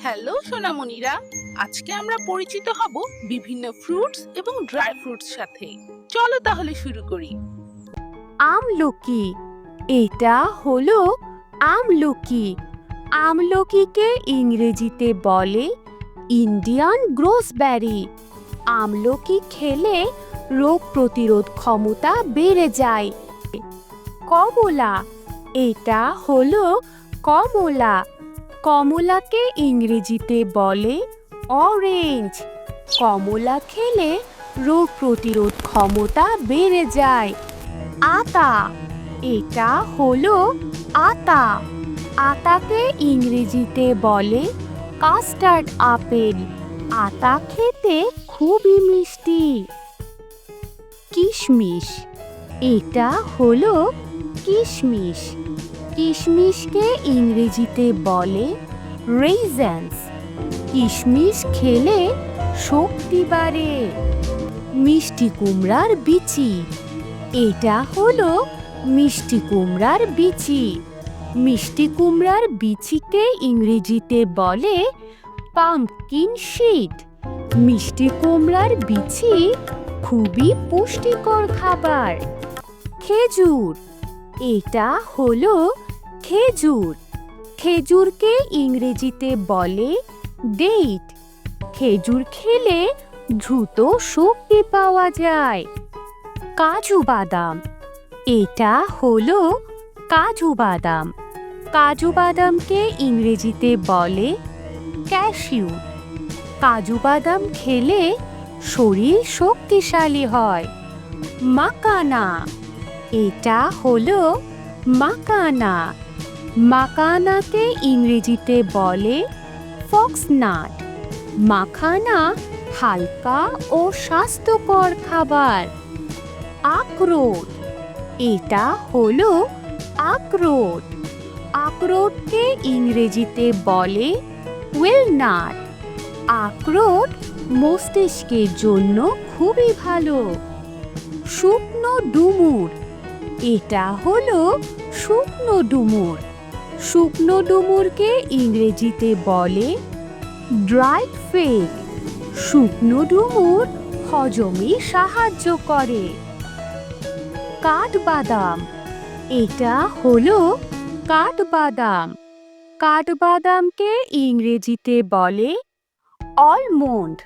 Hello সোনামণিরা, আজকে আমরা পরিচিত হব বিভিন্ন ফ্রুটস এবং ড্রাই ফ্রুটস সাথে। চলো তাহলে শুরু করি। আমলকি। এটা হলো আমলকি। আমলকিকে ইংরেজিতে বলে ইন্ডিয়ান গ্রোসবেরি। আমলকি খেলে রোগ প্রতিরোধ ক্ষমতা বেড়ে যায়। কমলা। এটা হলো কমলা। কমলাকে ইংরেজিতে বলে অরেঞ্জ। কমলা খেলে রোগ প্রতিরোধ ক্ষমতা বেড়ে যায়। আতা। এটা হলো আতা। আতাকে ইংরেজিতে বলে কাস্টার্ড আপেল। আতা খেতে খুবই মিষ্টি। কিশমিশ। এটা হলো কিশমিশ। কিশমিশকে ইংরেজিতে বলে রেইজেন্স। কিশমিশ খেলে শক্তি বাড়ে। মিষ্টি কুমড়ার বিচি। এটা হলো মিষ্টি কুমড়ার বিচি। মিষ্টি কুমড়ার বিচিকে ইংরেজিতে বলে পাম্পকিন সিড। মিষ্টি কুমড়ার বিচি খুবই পুষ্টিকর খাবার। খেজুর। এটা হলো খেজুর। খেজুরকে ইংরেজিতে বলে ডেট। খেজুর খেলে দ্রুত শক্তি পাওয়া যায়। কাজু বাদাম। এটা হলো কাজু বাদাম। কাজু বাদামকে ইংরেজিতে বলে ক্যাশিউ। কাজু বাদাম খেলে শরীর শক্তিশালী হয়। মাকানা। এটা হলো মাকানা। মাকানাকে ইংরেজিতে বলে ফক্সনাট। মাখানা হালকা ও স্বাস্থ্যকর খাবার। আখরোট। এটা হলো আখরোট। আখরোটকে ইংরেজিতে বলে ওয়ালনাট। আখরোট মস্তিষ্কের জন্য খুবই ভালো। শুকনো ডুমুর। এটা হলো শুকনো ডুমুর। শুকনো ডুমুরকে ইংরেজিতে বলে ড্রাইড ফিগ। শুকনো ডুমুর হজমে সাহায্য করে। কাঠবাদাম। এটা হলো কাঠবাদাম। কাঠবাদামকে ইংরেজিতে বলে অলমন্ড।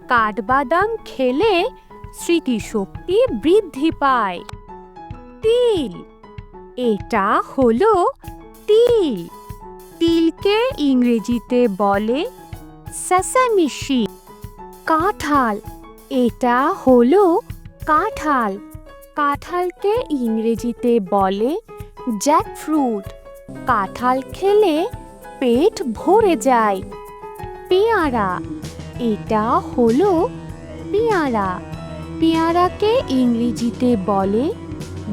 কাঠবাদাম খেলে স্মৃতিশক্তি বৃদ্ধি পায়। তিল। এটা হলো তিল। তিলকে ইংরেজিতে বলে সেসামি সিড। কাঁঠাল। এটা হলো কাঁঠাল। কাঁঠালকে ইংরেজিতে বলে জ্যাকফ্রুট। কাঁঠাল খেলে পেট ভরে যায়। পেয়ারা। এটা হলো পেয়ারা। পেয়ারাকে ইংরেজিতে বলে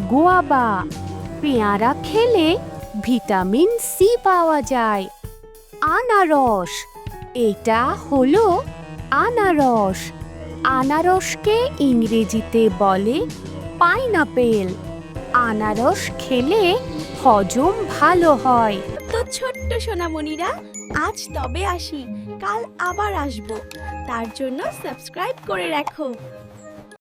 গোয়াবা। পেয়ারা খেলে ভিটামিন সি পাওয়া যায়। আনারস। এটা হলো আনারস। আনারসকে ইংরেজিতে বলে পাইনাপেল। আনারস খেলে হজম ভালো হয়। তো ছোট্ট সোনামণিরা, আজ তবে আসি, কাল আবার আসবো। তার জন্য সাবস্ক্রাইব করে রাখো।